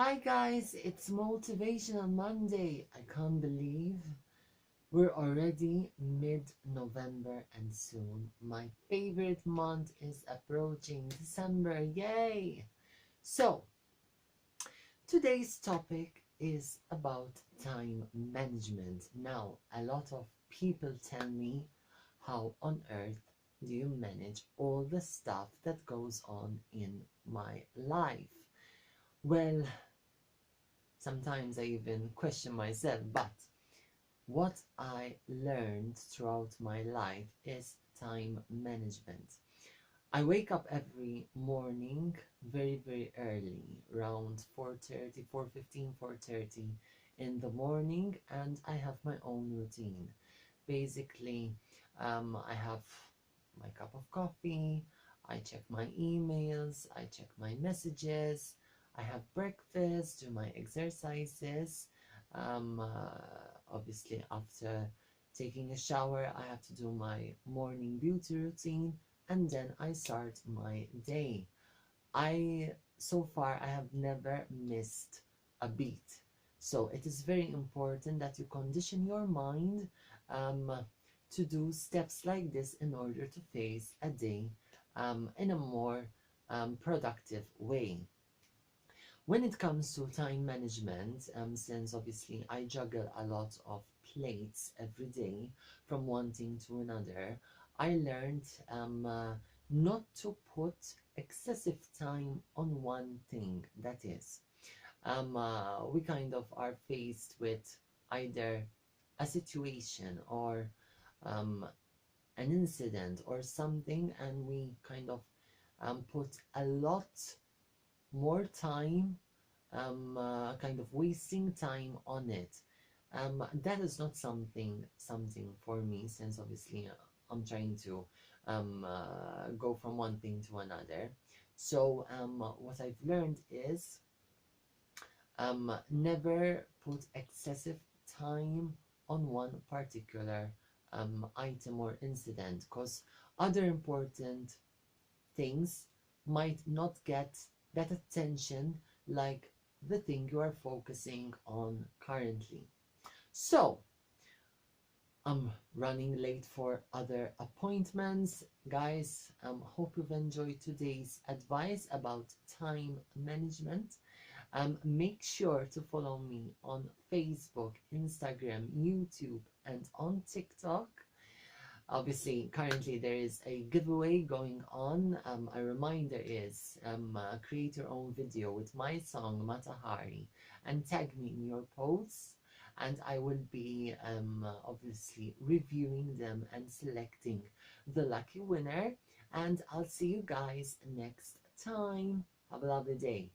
Hi guys, it's Motivational Monday. I can't believe we're already mid-November and soon my favorite month is approaching, December. Yay! So, today's topic is about time management. Now, a lot of people tell me, how on earth do you manage all the stuff that goes on in my life? Well, sometimes I even question myself, but what I learned throughout my life is time management. I wake up every morning very early, around 4:30, 4:15, 4:30 in the morning, and I have my own routine. Basically, I have my cup of coffee, I check my emails, I check my messages, I have breakfast, do my exercises. Obviously, after taking a shower, I have to do my morning beauty routine, and then I start my day. So far, I have never missed a beat. So it is very important that you condition your mind to do steps like this in order to face a day in a more productive way. When it comes to time management, since obviously I juggle a lot of plates every day from one thing to another, I learned not to put excessive time on one thing. That is, we kind of are faced with either a situation or um, an incident or something, and we kind of put a lot more time, kind of wasting time on it. That is not something for me, since obviously I'm trying to go from one thing to another. So what I've learned is never put excessive time on one particular item or incident, because other important things might not get that attention like the thing you are focusing on currently. So, I'm running late for other appointments. Guys, hope you've enjoyed today's advice about time management. Make sure to follow me on Facebook, Instagram, YouTube, and on TikTok. Obviously, currently there is a giveaway going on. A reminder is create your own video with my song Matahari and tag me in your posts, and I will be obviously reviewing them and selecting the lucky winner. And I'll see you guys next time. Have a lovely day.